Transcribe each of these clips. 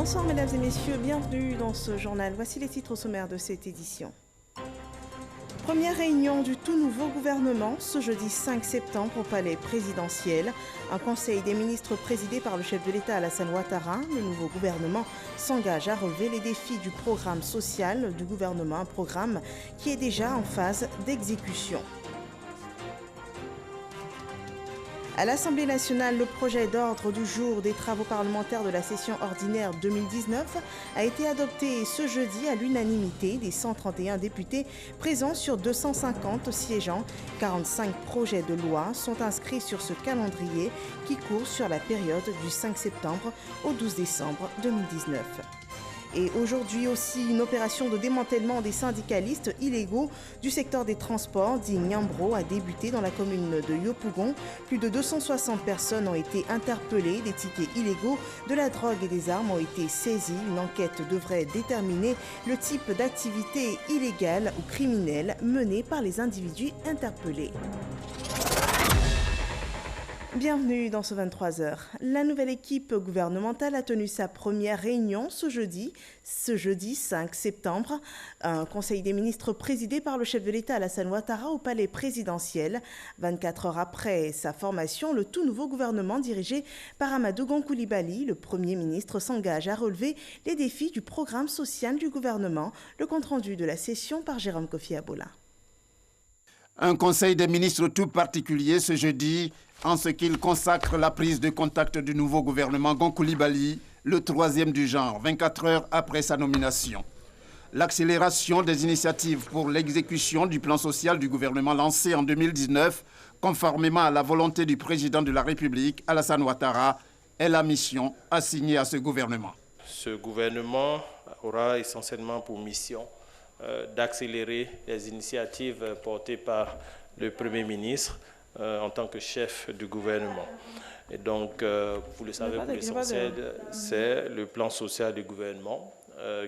Bonsoir mesdames et messieurs, bienvenue dans ce journal. Voici les titres au sommaire de cette édition. Première réunion du tout nouveau gouvernement ce jeudi 5 septembre au palais présidentiel. Un conseil des ministres présidé par le chef de l'État Alassane Ouattara. Le nouveau gouvernement s'engage à relever les défis du programme social du gouvernement, un programme qui est déjà en phase d'exécution. À l'Assemblée nationale, le projet d'ordre du jour des travaux parlementaires de la session ordinaire 2019 a été adopté ce jeudi à l'unanimité des 131 députés présents sur 250 siégeants. 45 projets de loi sont inscrits sur ce calendrier qui court sur la période du 5 septembre au 12 décembre 2019. Et aujourd'hui aussi, une opération de démantèlement des syndicalistes illégaux du secteur des transports, dit Niambro, a débuté dans la commune de Yopougon. Plus de 260 personnes ont été interpellées, des tickets illégaux, de la drogue et des armes ont été saisis. Une enquête devrait déterminer le type d'activité illégale ou criminelle menée par les individus interpellés. Bienvenue dans ce 23h. La nouvelle équipe gouvernementale a tenu sa première réunion ce jeudi 5 septembre. Un conseil des ministres présidé par le chef de l'État Alassane Ouattara au palais présidentiel. 24 heures après sa formation, le tout nouveau gouvernement dirigé par Amadou Gon Coulibaly, le Premier ministre, s'engage à relever les défis du programme social du gouvernement. Le compte-rendu de la session par Jérôme Kofi Abola. Un conseil des ministres tout particulier ce jeudi en ce qu'il consacre la prise de contact du nouveau gouvernement Gon Coulibaly, le troisième du genre, 24 heures après sa nomination. L'accélération des initiatives pour l'exécution du plan social du gouvernement lancé en 2019, conformément à la volonté du président de la République, Alassane Ouattara, est la mission assignée à ce gouvernement. Ce gouvernement aura essentiellement pour mission d'accélérer les initiatives portées par le Premier ministre en tant que chef du gouvernement. Et donc, vous le savez, pour l'essentiel, c'est le plan social du gouvernement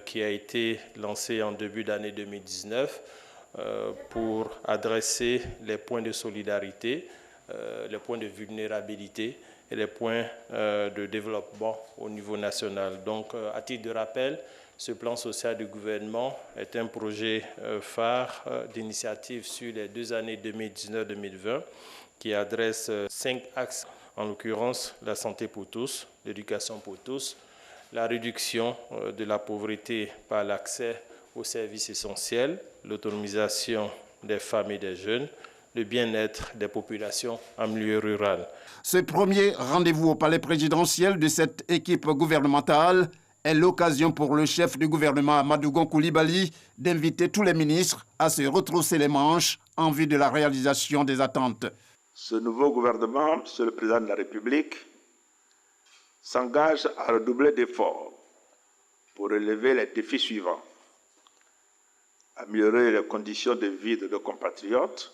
qui a été lancé en début d'année 2019 pour adresser les points de solidarité, les points de vulnérabilité et les points de développement au niveau national. Donc, à titre de rappel, ce plan social du gouvernement est un projet phare d'initiative sur les 2 années 2019-2020 qui adresse 5 axes, en l'occurrence la santé pour tous, l'éducation pour tous, la réduction de la pauvreté par l'accès aux services essentiels, l'autonomisation des femmes et des jeunes, le bien-être des populations en milieu rural. Ce premier rendez-vous au palais présidentiel de cette équipe gouvernementale est l'occasion pour le chef du gouvernement Amadou Gon Coulibaly d'inviter tous les ministres à se retrousser les manches en vue de la réalisation des attentes. Ce nouveau gouvernement, Monsieur le Président de la République, s'engage à redoubler d'efforts pour relever les défis suivants. Améliorer les conditions de vie de nos compatriotes,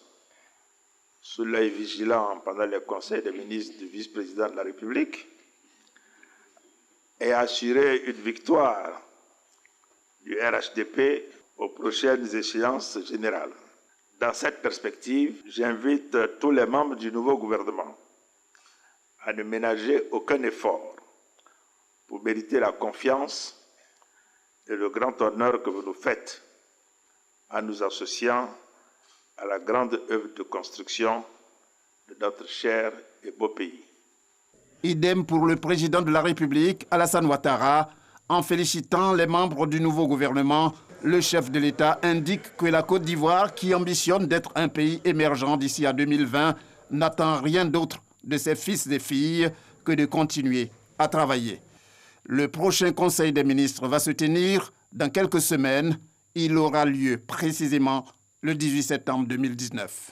sous l'œil vigilant pendant les conseils des ministres du vice-président de la République, et assurer une victoire du RHDP aux prochaines échéances générales. Dans cette perspective, j'invite tous les membres du nouveau gouvernement à ne ménager aucun effort pour mériter la confiance et le grand honneur que vous nous faites en nous associant à la grande œuvre de construction de notre cher et beau pays. Idem pour le président de la République, Alassane Ouattara. En félicitant les membres du nouveau gouvernement, le chef de l'État indique que la Côte d'Ivoire, qui ambitionne d'être un pays émergent d'ici à 2020, n'attend rien d'autre de ses fils et filles que de continuer à travailler. Le prochain Conseil des ministres va se tenir dans quelques semaines. Il aura lieu précisément le 18 septembre 2019.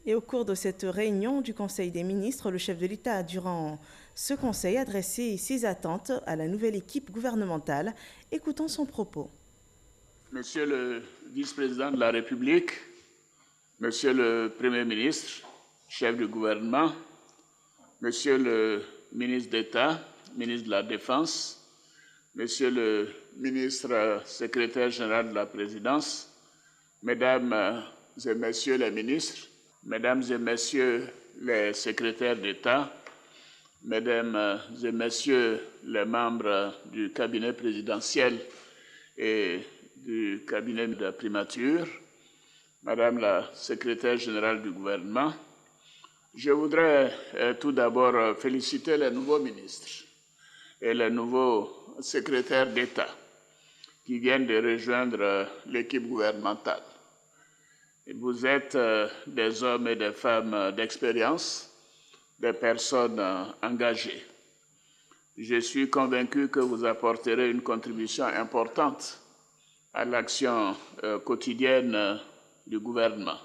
Et au cours de cette réunion du Conseil des ministres, le chef de l'État a, durant ce conseil, adressé ses attentes à la nouvelle équipe gouvernementale. Écoutons son propos. Monsieur le vice-président de la République, Monsieur le Premier ministre, chef du gouvernement, Monsieur le ministre d'État, ministre de la Défense, Monsieur le ministre secrétaire général de la Présidence, Mesdames et Messieurs les ministres, Mesdames et Messieurs les secrétaires d'État, Mesdames et Messieurs les membres du cabinet présidentiel et du cabinet de la primature, Madame la secrétaire générale du gouvernement, je voudrais tout d'abord féliciter les nouveaux ministres et les nouveaux secrétaires d'État qui viennent de rejoindre l'équipe gouvernementale. Vous êtes des hommes et des femmes d'expérience, des personnes engagées. Je suis convaincu que vous apporterez une contribution importante à l'action quotidienne du gouvernement.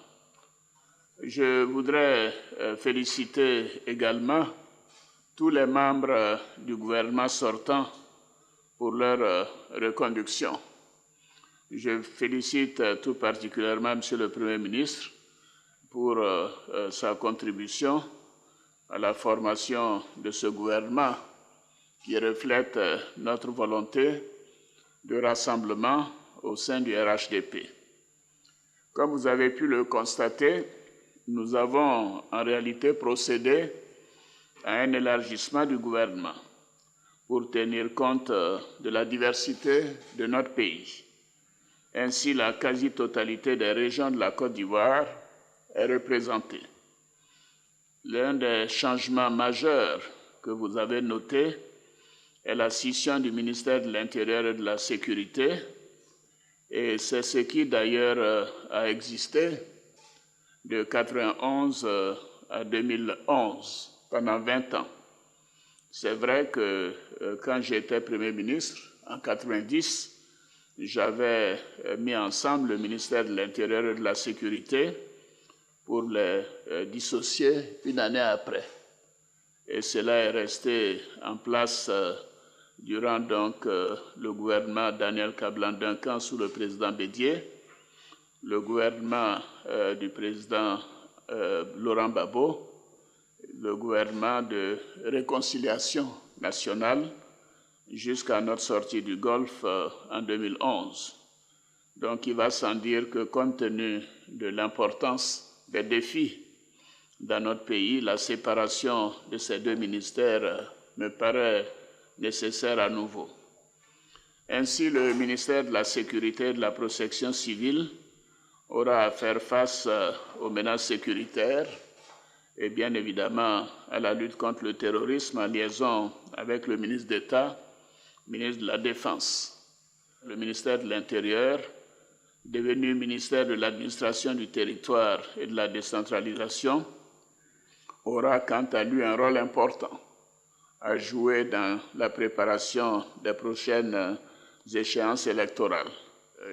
Je voudrais féliciter également tous les membres du gouvernement sortant pour leur reconduction. Je félicite tout particulièrement M. le Premier ministre pour sa contribution à la formation de ce gouvernement qui reflète notre volonté de rassemblement au sein du RHDP. Comme vous avez pu le constater, nous avons en réalité procédé à un élargissement du gouvernement pour tenir compte de la diversité de notre pays. Ainsi, la quasi-totalité des régions de la Côte d'Ivoire est représentée. L'un des changements majeurs que vous avez notés est la scission du ministère de l'Intérieur et de la Sécurité, et c'est ce qui d'ailleurs a existé de 1991 à 2011, pendant 20 ans. C'est vrai que quand j'étais Premier ministre, en 1990, j'avais mis ensemble le ministère de l'Intérieur et de la Sécurité pour les dissocier une année après. Et cela est resté en place durant donc le gouvernement Daniel Kablan-Duncan sous le président Bédié, le gouvernement du président Laurent Gbagbo, le gouvernement de réconciliation nationale jusqu'à notre sortie du Golfe en 2011. Donc il va sans dire que compte tenu de l'importance des défis dans notre pays, la séparation de ces deux ministères me paraît nécessaire à nouveau. Ainsi, le ministère de la Sécurité et de la Protection civile aura à faire face aux menaces sécuritaires et bien évidemment à la lutte contre le terrorisme en liaison avec le ministre d'État, ministre de la Défense. Le ministère de l'Intérieur, devenu ministère de l'Administration du Territoire et de la Décentralisation, aura quant à lui un rôle important à jouer dans la préparation des prochaines échéances électorales.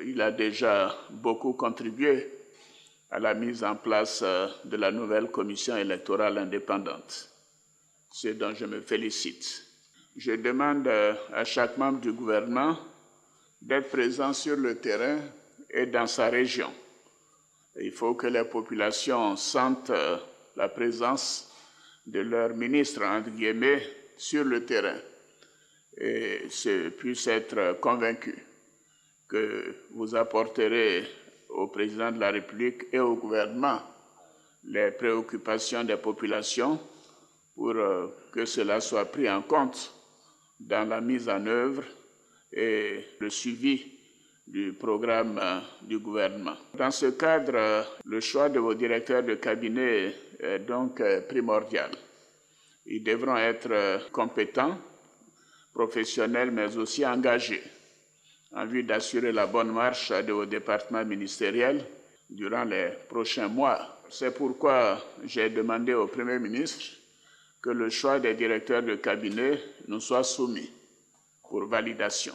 Il a déjà beaucoup contribué à la mise en place de la nouvelle commission électorale indépendante, ce dont je me félicite. Je demande à chaque membre du gouvernement d'être présent sur le terrain et dans sa région. Il faut que les populations sentent la présence de leur ministre, entre guillemets, sur le terrain et puissent être convaincus que vous apporterez au président de la République et au gouvernement les préoccupations des populations pour que cela soit pris en compte dans la mise en œuvre et le suivi du programme du gouvernement. Dans ce cadre, le choix de vos directeurs de cabinet est donc primordial. Ils devront être compétents, professionnels, mais aussi engagés en vue d'assurer la bonne marche de vos départements ministériels durant les prochains mois. C'est pourquoi j'ai demandé au Premier ministre que le choix des directeurs de cabinet nous soit soumis pour validation.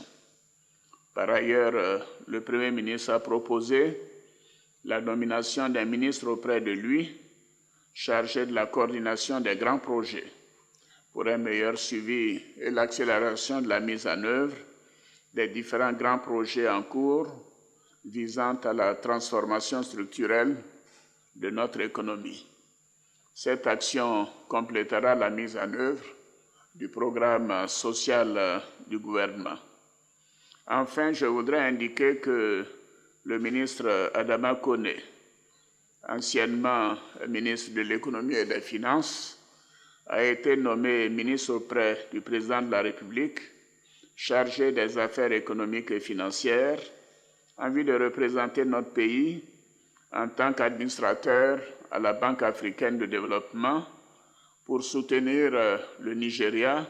Par ailleurs, le Premier ministre a proposé la nomination d'un ministre auprès de lui chargé de la coordination des grands projets pour un meilleur suivi et l'accélération de la mise en œuvre des différents grands projets en cours visant à la transformation structurelle de notre économie. Cette action complétera la mise en œuvre du programme social du gouvernement. Enfin, je voudrais indiquer que le ministre Adama Kone, anciennement ministre de l'Économie et des Finances, a été nommé ministre auprès du président de la République, chargé des affaires économiques et financières, en vue de représenter notre pays en tant qu'administrateur à la Banque africaine de développement pour soutenir le Nigeria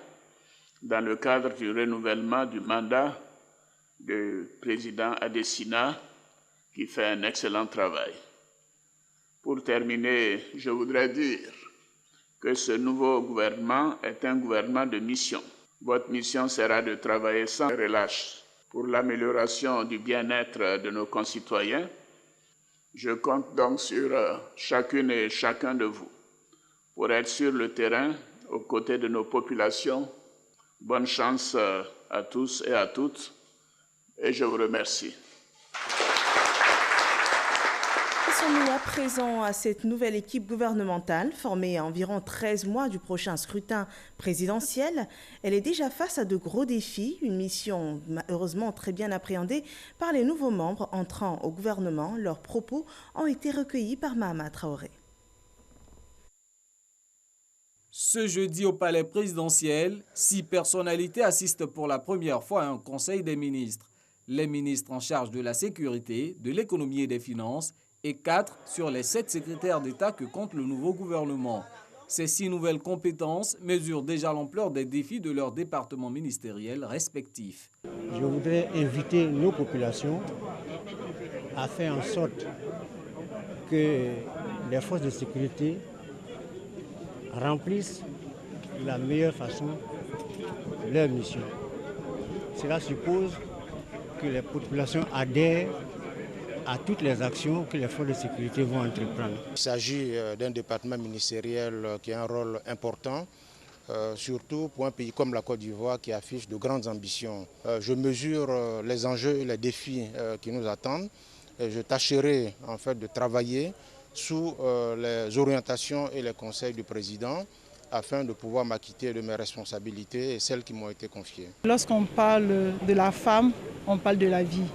dans le cadre du renouvellement du mandat du président Adesina, qui fait un excellent travail. Pour terminer, je voudrais dire que ce nouveau gouvernement est un gouvernement de mission. Votre mission sera de travailler sans relâche pour l'amélioration du bien-être de nos concitoyens. Je compte donc sur chacune et chacun de vous pour être sur le terrain aux côtés de nos populations. Bonne chance à tous et à toutes et je vous remercie. Passons-nous à présent à cette nouvelle équipe gouvernementale formée à environ 13 mois du prochain scrutin présidentiel. Elle est déjà face à de gros défis, une mission heureusement très bien appréhendée par les nouveaux membres entrant au gouvernement. Leurs propos ont été recueillis par Mahama Traoré. Ce jeudi au palais présidentiel, 6 personnalités assistent pour la première fois à un conseil des ministres. Les ministres en charge de la sécurité, de l'économie et des finances et 4 sur les 7 secrétaires d'État que compte le nouveau gouvernement. Ces 6 nouvelles compétences mesurent déjà l'ampleur des défis de leurs départements ministériels respectifs. Je voudrais inviter nos populations à faire en sorte que les forces de sécurité remplissent de la meilleure façon leur mission. Cela suppose que les populations adhèrent à toutes les actions que les forces de sécurité vont entreprendre. Il s'agit d'un département ministériel qui a un rôle important, surtout pour un pays comme la Côte d'Ivoire qui affiche de grandes ambitions. Je mesure les enjeux et les défis qui nous attendent et je tâcherai en fait de travailler sous les orientations et les conseils du président afin de pouvoir m'acquitter de mes responsabilités et celles qui m'ont été confiées. Lorsqu'on parle de la femme, on parle de la vie.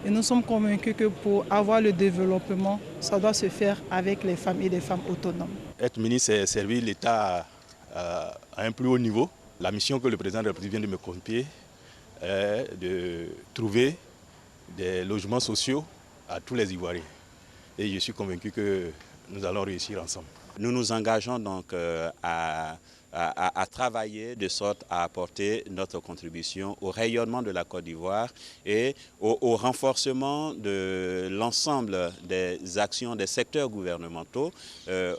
Et nous sommes convaincus que pour avoir le développement, ça doit se faire avec les femmes et des femmes autonomes. Être ministre, c'est servir l'État à un plus haut niveau. La mission que le président de la République vient de me confier est de trouver des logements sociaux à tous les Ivoiriens. Et je suis convaincu que nous allons réussir ensemble. Nous nous engageons donc à travailler de sorte à apporter notre contribution au rayonnement de la Côte d'Ivoire et au renforcement de l'ensemble des actions des secteurs gouvernementaux,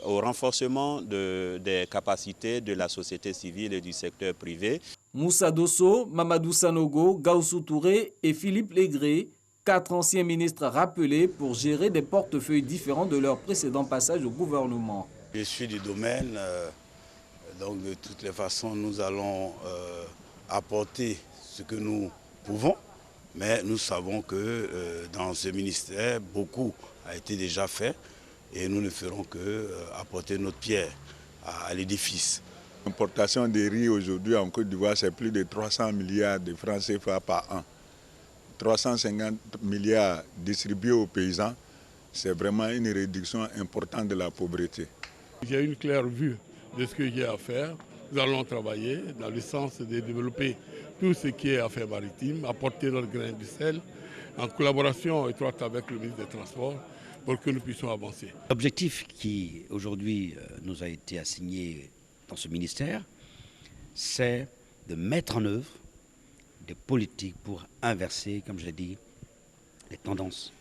au renforcement des capacités de la société civile et du secteur privé. Moussa Dosso, Mamadou Sanogo, Gaussou Touré et Philippe Légré, 4 anciens ministres rappelés pour gérer des portefeuilles différents de leur précédent passage au gouvernement. Je suis du domaine, donc de toutes les façons nous allons apporter ce que nous pouvons, mais nous savons que dans ce ministère, beaucoup a été déjà fait et nous ne ferons que apporter notre pierre à l'édifice. L'importation des riz aujourd'hui en Côte d'Ivoire, c'est plus de 300 milliards de francs CFA par an. 350 milliards distribués aux paysans, c'est vraiment une réduction importante de la pauvreté. J'ai une claire vue de ce que j'ai à faire. Nous allons travailler dans le sens de développer tout ce qui est affaires maritimes, apporter notre grain de sel, en collaboration étroite avec le ministre des Transports, pour que nous puissions avancer. L'objectif qui aujourd'hui nous a été assigné dans ce ministère, c'est de mettre en œuvre des politiques pour inverser, comme je l'ai dit, les tendances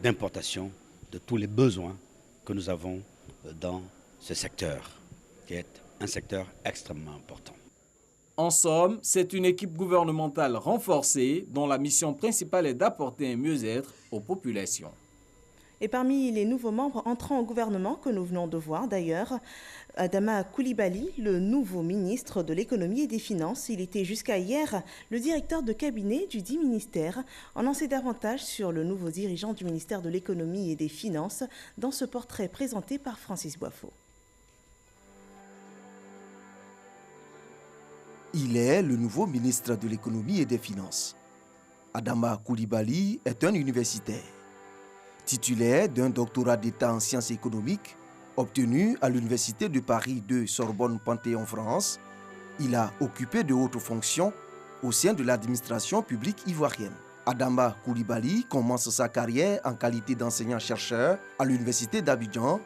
d'importation de tous les besoins que nous avons dans ce secteur, qui est un secteur extrêmement important. En somme, c'est une équipe gouvernementale renforcée dont la mission principale est d'apporter un mieux-être aux populations. Et parmi les nouveaux membres entrant au gouvernement que nous venons de voir d'ailleurs, Adama Coulibaly, le nouveau ministre de l'économie et des finances, il était jusqu'à hier le directeur de cabinet du dit ministère. On en sait davantage sur le nouveau dirigeant du ministère de l'économie et des finances dans ce portrait présenté par Francis Boifo. Il est le nouveau ministre de l'économie et des finances. Adama Coulibaly est un universitaire. Titulaire d'un doctorat d'État en sciences économiques, Obtenu à l'Université de Paris 2 Sorbonne Panthéon France, il a occupé de hautes fonctions au sein de l'administration publique ivoirienne. Adama Coulibaly commence sa carrière en qualité d'enseignant-chercheur à l'Université d'Abidjan,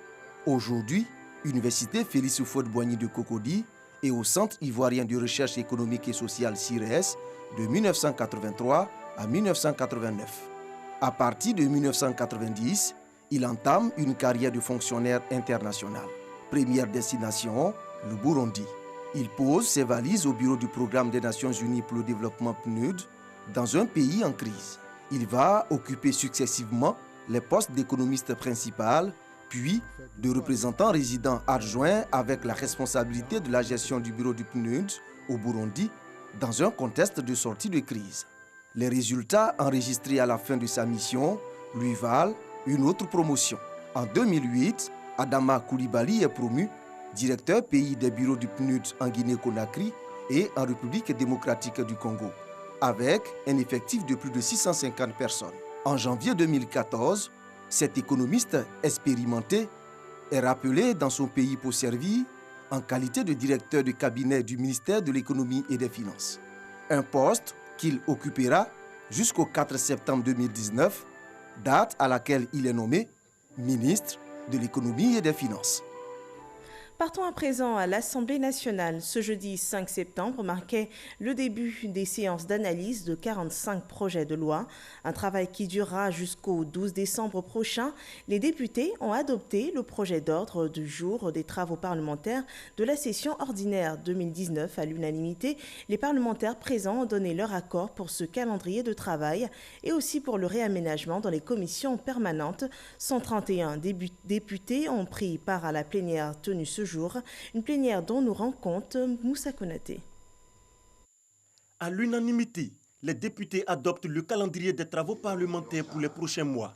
aujourd'hui Université Félix Houphouët-Boigny de Cocody et au Centre ivoirien de recherche économique et sociale CIRES de 1983 à 1989. À partir de 1990, il entame une carrière de fonctionnaire international. Première destination, le Burundi. Il pose ses valises au bureau du Programme des Nations Unies pour le développement PNUD dans un pays en crise. Il va occuper successivement les postes d'économiste principal, puis de représentant résident adjoint avec la responsabilité de la gestion du bureau du PNUD au Burundi dans un contexte de sortie de crise. Les résultats enregistrés à la fin de sa mission lui valent une autre promotion. En 2008, Adama Coulibaly est promu directeur pays des bureaux du PNUD en Guinée-Conakry et en République démocratique du Congo, avec un effectif de plus de 650 personnes. En janvier 2014, cet économiste expérimenté est rappelé dans son pays pour servir en qualité de directeur de cabinet du ministère de l'Économie et des Finances. Un poste qu'il occupera jusqu'au 4 septembre 2019, date à laquelle il est nommé ministre de l'Économie et des Finances. Partons à présent à l'Assemblée nationale. Ce jeudi 5 septembre marquait le début des séances d'analyse de 45 projets de loi. Un travail qui durera jusqu'au 12 décembre prochain. Les députés ont adopté le projet d'ordre du jour des travaux parlementaires de la session ordinaire 2019 à l'unanimité. Les parlementaires présents ont donné leur accord pour ce calendrier de travail et aussi pour le réaménagement dans les commissions permanentes. 131 députés ont pris part à la plénière tenue ce jour, une plénière dont nous rend compte Moussa Konaté. À l'unanimité, les députés adoptent le calendrier des travaux parlementaires pour les prochains mois.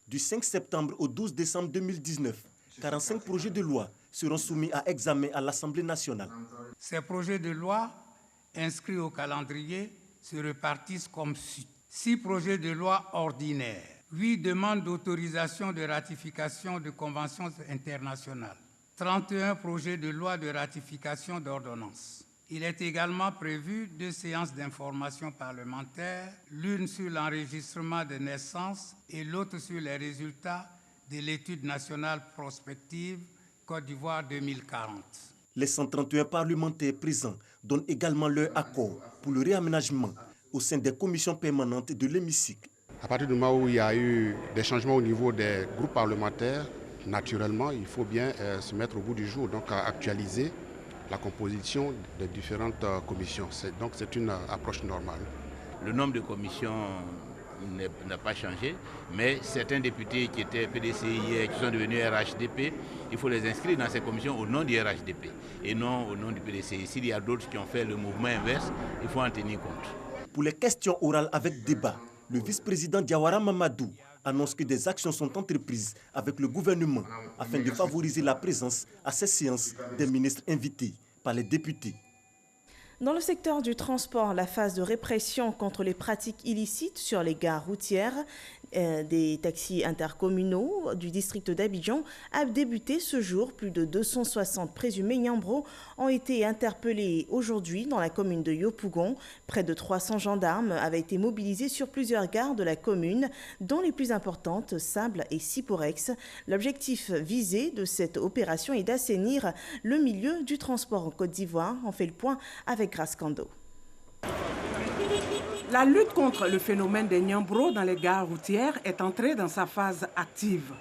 Du 5 septembre au 12 décembre 2019, 45 projets de loi seront soumis à examen à l'Assemblée nationale. Ces projets de loi inscrits au calendrier se répartissent comme suit. 6 projets de loi ordinaires, 8 demandes d'autorisation de ratification de conventions internationales, 31 projets de loi de ratification d'ordonnances. Il est également prévu 2 séances d'information parlementaire, l'une sur l'enregistrement des naissances et l'autre sur les résultats de l'étude nationale prospective Côte d'Ivoire 2040. Les 131 parlementaires présents donnent également leur accord pour le réaménagement au sein des commissions permanentes de l'hémicycle. À partir du moment où il y a eu des changements au niveau des groupes parlementaires, naturellement, il faut bien se mettre au bout du jour, donc à actualiser la composition des différentes commissions. Donc c'est une approche normale. Le nombre de commissions n'a pas changé, mais certains députés qui étaient PDCI hier, qui sont devenus RHDP, il faut les inscrire dans ces commissions au nom du RHDP et non au nom du PDCI. S'il y a d'autres qui ont fait le mouvement inverse, il faut en tenir compte. Pour les questions orales avec débat, le vice-président Diawara Mamadou annonce que des actions sont entreprises avec le gouvernement afin de favoriser la présence à ces séances des ministres invités par les députés. Dans le secteur du transport, la phase de répression contre les pratiques illicites sur les gares routières des taxis intercommunaux du district d'Abidjan a débuté ce jour. Plus de 260 présumés Nyambro ont été interpellés aujourd'hui dans la commune de Yopougon. Près de 300 gendarmes avaient été mobilisés sur plusieurs gares de la commune, dont les plus importantes, Sable et Siporex. L'objectif visé de cette opération est d'assainir le milieu du transport en Côte d'Ivoire. On fait le point avec Graskando. La lutte contre le phénomène des Nyambro dans les gares routières est entrée dans sa phase active.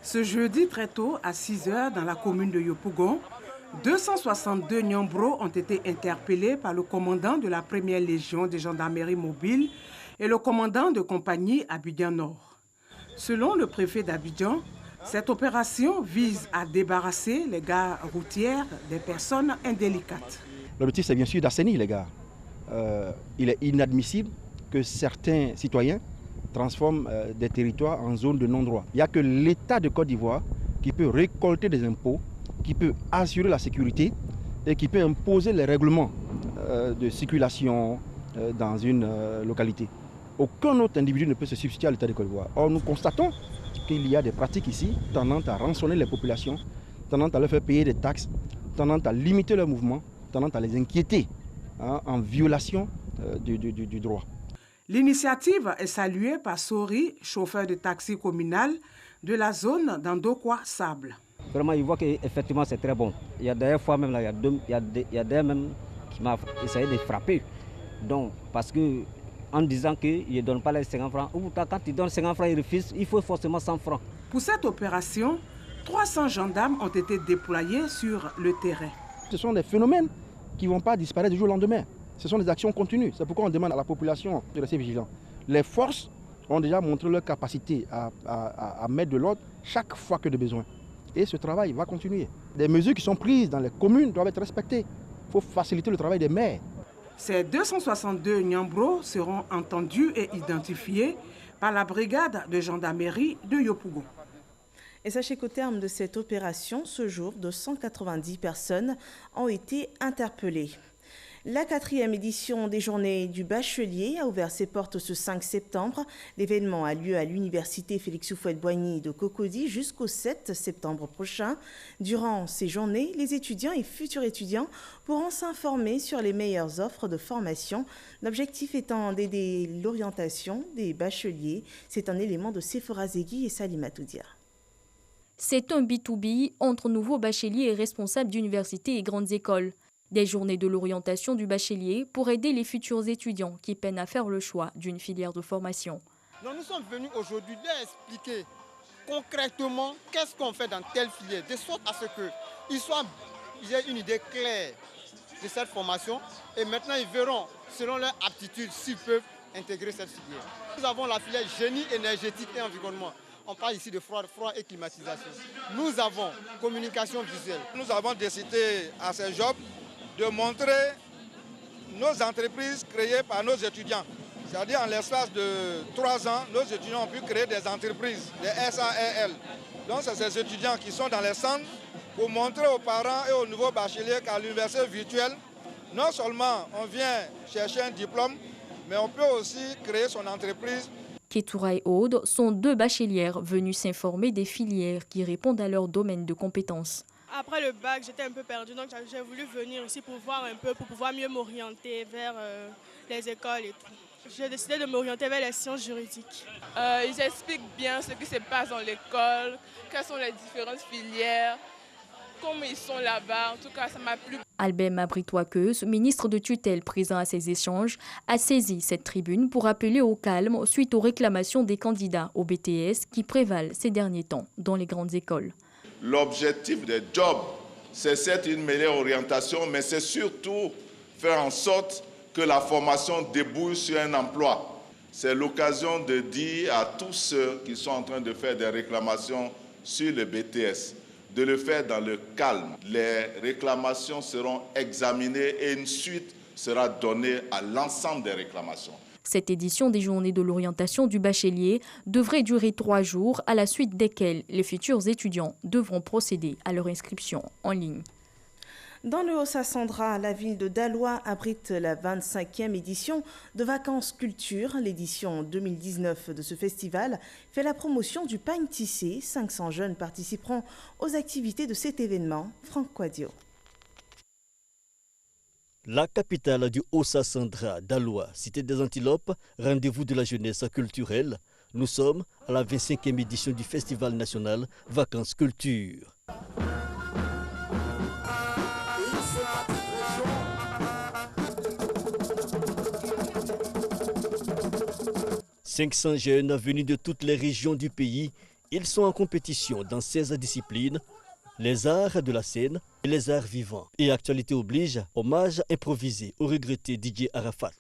Ce jeudi très tôt, à 6 h, dans la commune de Yopougon, 262 Nyambro ont été interpellés par le commandant de la 1e Légion de gendarmerie mobile et le commandant de compagnie Abidjan Nord. Selon le préfet d'Abidjan, cette opération vise à débarrasser les gares routières des personnes indélicates. L'objectif, c'est bien sûr d'assainir les gares. Il est inadmissible que certains citoyens transforment des territoires en zones de non-droit. Il n'y a que l'État de Côte d'Ivoire qui peut récolter des impôts, qui peut assurer la sécurité et qui peut imposer les règlements de circulation dans une localité. Aucun autre individu ne peut se substituer à l'État de Côte d'Ivoire. Or, nous constatons qu'il y a des pratiques ici tendant à rançonner les populations tendant à leur faire payer des taxes, tendant à limiter leur mouvement, tendant à les inquiéter en violation du droit. L'initiative est saluée par Sori, chauffeur de taxi communal de la zone d'Andokwa-Sable. Vraiment, il voit qu'effectivement c'est très bon. Il y a des fois même, là, il y a des même qui m'ont essayé de frapper. Donc, parce que en disant qu'il ne donne pas les 50 francs, ou quand il donne 50 francs, il refuse, il faut forcément 100 francs. Pour cette opération, 300 gendarmes ont été déployés sur le terrain. Ce sont des phénomènes qui ne vont pas disparaître du jour au lendemain. Ce sont des actions continues. C'est pourquoi on demande à la population de rester vigilant. Les forces ont déjà montré leur capacité à mettre de l'ordre chaque fois que de besoin. Et ce travail va continuer. Des mesures qui sont prises dans les communes doivent être respectées. Il faut faciliter le travail des maires. Ces 262 Nyambro seront entendus et identifiés par la brigade de gendarmerie de Yopougon. Et sachez qu'au terme de cette opération, ce jour, 290 personnes ont été interpellées. La 4e édition des Journées du Bachelier a ouvert ses portes ce 5 septembre. L'événement a lieu à l'université Félix Houphouët-Boigny de Cocody jusqu'au 7 septembre prochain. Durant ces journées, les étudiants et futurs étudiants pourront s'informer sur les meilleures offres de formation. L'objectif étant d'aider l'orientation des bacheliers. C'est un élément de Sephora Zegui et Salima Toudia. C'est un B2B entre nouveaux bacheliers et responsables d'universités et grandes écoles. Des journées de l'orientation du bachelier pour aider les futurs étudiants qui peinent à faire le choix d'une filière de formation. Donc nous sommes venus aujourd'hui leur expliquer concrètement qu'est-ce qu'on fait dans telle filière, de sorte à ce qu'ils aient une idée claire de cette formation et maintenant ils verront selon leur aptitude s'ils peuvent intégrer cette filière. Nous avons la filière génie énergétique et environnement. On parle ici de froid et climatisation. Nous avons communication visuelle. Nous avons décidé à ces jobs de montrer nos entreprises créées par nos étudiants. C'est-à-dire en l'espace de 3 ans, nos étudiants ont pu créer des entreprises, des SARL. Donc c'est ces étudiants qui sont dans les centres pour montrer aux parents et aux nouveaux bacheliers qu'à l'université virtuelle, non seulement on vient chercher un diplôme, mais on peut aussi créer son entreprise. Ketoura et Aude sont 2 bachelières venues s'informer des filières qui répondent à leur domaine de compétences. Après le bac, j'étais un peu perdue, donc j'ai voulu venir ici pour voir un peu, pour pouvoir mieux m'orienter vers les écoles et tout. J'ai décidé de m'orienter vers les sciences juridiques. Ils expliquent bien ce qui se passe dans l'école, quelles sont les différentes filières, comment ils sont là-bas. En tout cas, ça m'a plu. Albert Mabritoakeuse, ministre de tutelle présent à ces échanges, a saisi cette tribune pour appeler au calme suite aux réclamations des candidats au BTS qui prévalent ces derniers temps dans les grandes écoles. L'objectif des jobs, c'est certes une meilleure orientation, mais c'est surtout faire en sorte que la formation débouche sur un emploi. C'est l'occasion de dire à tous ceux qui sont en train de faire des réclamations sur le BTS, de le faire dans le calme. Les réclamations seront examinées et une suite sera donnée à l'ensemble des réclamations. Cette édition des Journées de l'orientation du bachelier devrait durer 3 jours, à la suite desquels les futurs étudiants devront procéder à leur inscription en ligne. Dans le Haut-Sassandra, la ville de Daloa abrite la 25e édition de Vacances Culture. L'édition 2019 de ce festival fait la promotion du pagne tissé. 500 jeunes participeront aux activités de cet événement. Franck Quadio. La capitale du Haut-Sassandra, Daloa, cité des Antilopes, rendez-vous de la jeunesse culturelle. Nous sommes à la 25e édition du Festival national Vacances Culture. « 500 jeunes venus de toutes les régions du pays. Ils sont en compétition dans 16 disciplines. Les arts de la scène et les arts vivants. Et actualité oblige, hommage improvisé au regretté DJ Arafat. «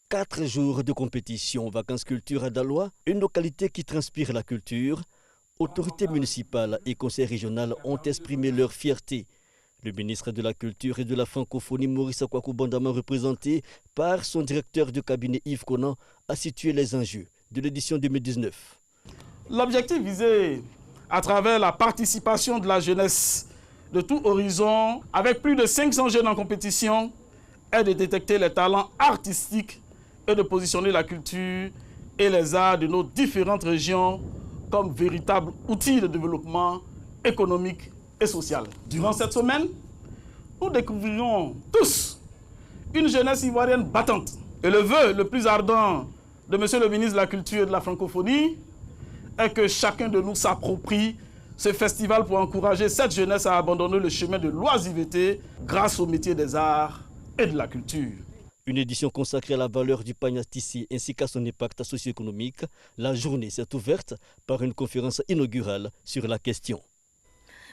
4 jours de compétition Vacances Culture à Daloa, une localité qui transpire la culture. Autorités municipales et conseils régionaux ont exprimé leur fierté. Le ministre de la Culture et de la Francophonie, Maurice Akwaku Bandama, représenté par son directeur de cabinet Yves Conan, a situé les enjeux de l'édition 2019. L'objectif visé à travers la participation de la jeunesse de tout horizon, avec plus de 500 jeunes en compétition, est de détecter les talents artistiques et de positionner la culture et les arts de nos différentes régions comme véritables outils de développement économique et social. Durant cette semaine, nous découvrirons tous une jeunesse ivoirienne battante. Et le vœu le plus ardent de Monsieur le ministre de la Culture et de la Francophonie est que chacun de nous s'approprie ce festival pour encourager cette jeunesse à abandonner le chemin de l'oisiveté grâce au métier des arts et de la culture. Une édition consacrée à la valeur du pagne tissé ainsi qu'à son impact socio-économique. La journée s'est ouverte par une conférence inaugurale sur la question.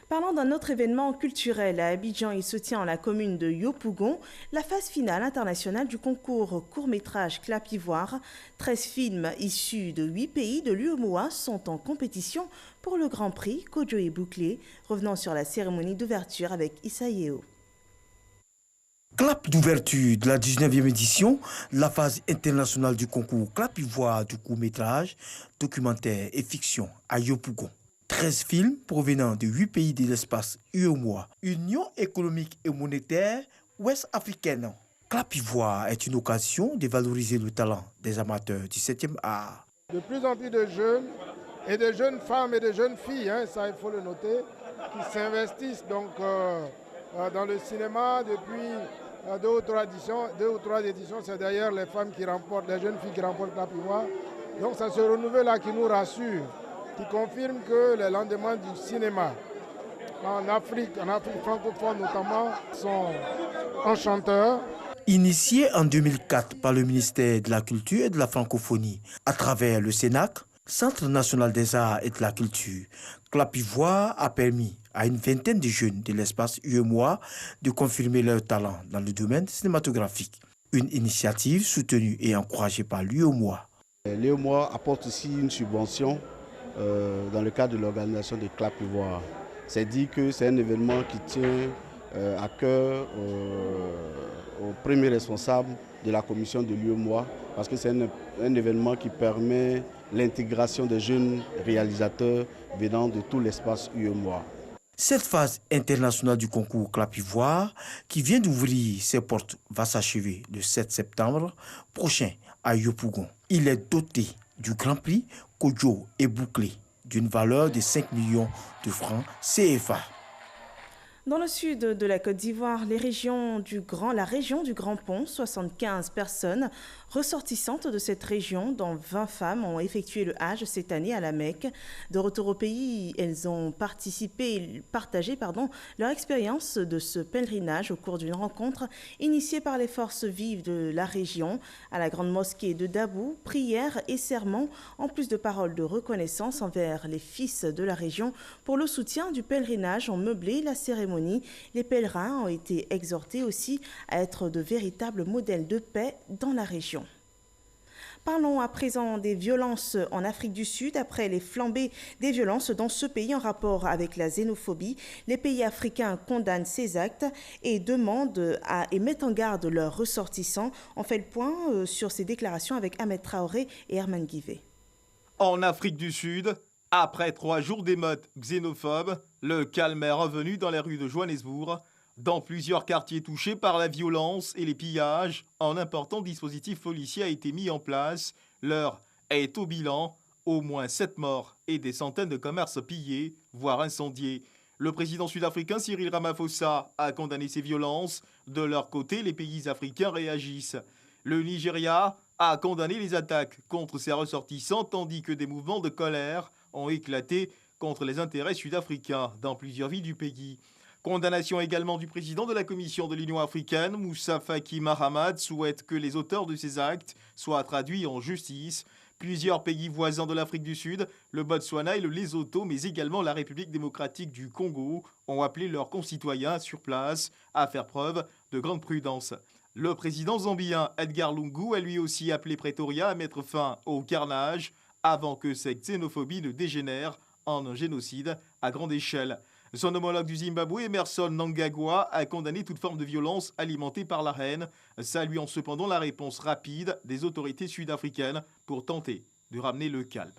Parlant d'un autre événement culturel à Abidjan, il se tient en la commune de Yopougon, la phase finale internationale du concours court-métrage Clap Ivoire. 13 films issus de 8 pays de l'UEMOA sont en compétition pour le Grand Prix Kodjo et Bouclé. Revenons sur la cérémonie d'ouverture avec Issa Yeo. Clap d'ouverture de la 19e édition, la phase internationale du concours Clap Ivoire du court-métrage, documentaire et fiction à Yopougon. 13 films provenant de 8 pays de l'espace UEMOA, Union économique et monétaire ouest-africaine. Clap Ivoire est une occasion de valoriser le talent des amateurs du 7e art. De plus en plus de jeunes, et de jeunes femmes et de jeunes filles, ça il faut le noter, qui s'investissent donc dans le cinéma depuis deux ou trois éditions. C'est d'ailleurs les femmes qui remportent, les jeunes filles qui remportent Clap Ivoire. Donc ça se renouvelle là qui nous rassure, qui confirme que les lendemains du cinéma en Afrique francophone notamment, sont enchanteurs. Initié en 2004 par le ministère de la Culture et de la Francophonie, à travers le CENAC, Centre national des arts et de la culture, Clap Ivoire a permis à une vingtaine de jeunes de l'espace UEMOA de confirmer leur talent dans le domaine cinématographique. Une initiative soutenue et encouragée par l'UEMOA. L'UEMOA apporte aussi une subvention dans le cadre de l'organisation de Clap Ivoire. C'est dit que c'est un événement qui tient à cœur au premier responsable de la commission de l'UEMOA, parce que c'est un événement qui permet l'intégration des jeunes réalisateurs venant de tout l'espace UEMOA. Cette phase internationale du concours Clap Ivoire, qui vient d'ouvrir ses portes, va s'achever le 7 septembre prochain à Yopougon. Il est doté du Grand Prix Kodjo et Bouclé, d'une valeur de 5 millions de francs CFA. Dans le sud de la Côte d'Ivoire, la région du Grand Pont, 75 personnes ressortissantes de cette région, dont 20 femmes, ont effectué le Hajj cette année à la Mecque. De retour au pays, elles ont partagé leur expérience de ce pèlerinage au cours d'une rencontre initiée par les forces vives de la région. À la grande mosquée de Dabou, prières et sermons, en plus de paroles de reconnaissance envers les fils de la région pour le soutien du pèlerinage, ont meublé la cérémonie. Les pèlerins ont été exhortés aussi à être de véritables modèles de paix dans la région. Parlons à présent des violences en Afrique du Sud. Après les flambées des violences dans ce pays en rapport avec la xénophobie, les pays africains condamnent ces actes et demandent et mettent en garde leurs ressortissants. On fait le point sur ces déclarations avec Ahmed Traoré et Herman Guivet. En Afrique du Sud, après 3 jours d'émeutes xénophobes, le calme est revenu dans les rues de Johannesburg. Dans plusieurs quartiers touchés par la violence et les pillages, un important dispositif policier a été mis en place. L'heure est au bilan, au moins 7 morts et des centaines de commerces pillés, voire incendiés. Le président sud-africain Cyril Ramaphosa a condamné ces violences. De leur côté, les pays africains réagissent. Le Nigeria a condamné les attaques contre ses ressortissants, tandis que des mouvements de colère ont éclaté contre les intérêts sud-africains dans plusieurs villes du pays. Condamnation également du président de la Commission de l'Union africaine, Moussa Faki Mahamat, souhaite que les auteurs de ces actes soient traduits en justice. Plusieurs pays voisins de l'Afrique du Sud, le Botswana et le Lesotho, mais également la République démocratique du Congo, ont appelé leurs concitoyens sur place à faire preuve de grande prudence. Le président zambien Edgar Lungu a lui aussi appelé Pretoria à mettre fin au carnage avant que cette xénophobie ne dégénère en un génocide à grande échelle. Son homologue du Zimbabwe, Emmerson Mnangagwa, a condamné toute forme de violence alimentée par la haine, saluant cependant la réponse rapide des autorités sud-africaines pour tenter de ramener le calme.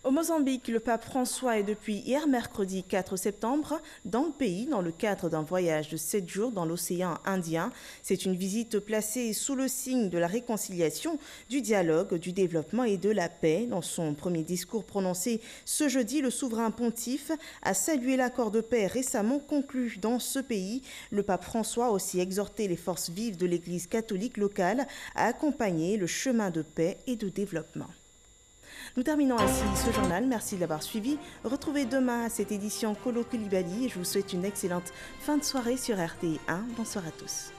Au Mozambique, le pape François est depuis hier mercredi 4 septembre dans le pays dans le cadre d'un voyage de 7 jours dans l'océan Indien. C'est une visite placée sous le signe de la réconciliation, du dialogue, du développement et de la paix. Dans son premier discours prononcé ce jeudi, le souverain pontife a salué l'accord de paix récemment conclu dans ce pays. Le pape François a aussi exhorté les forces vives de l'Église catholique locale à accompagner le chemin de paix et de développement. Nous terminons ainsi ce journal. Merci de l'avoir suivi. Retrouvez demain cette édition Kolo Koulibaly et je vous souhaite une excellente fin de soirée sur RTI1. Bonsoir à tous.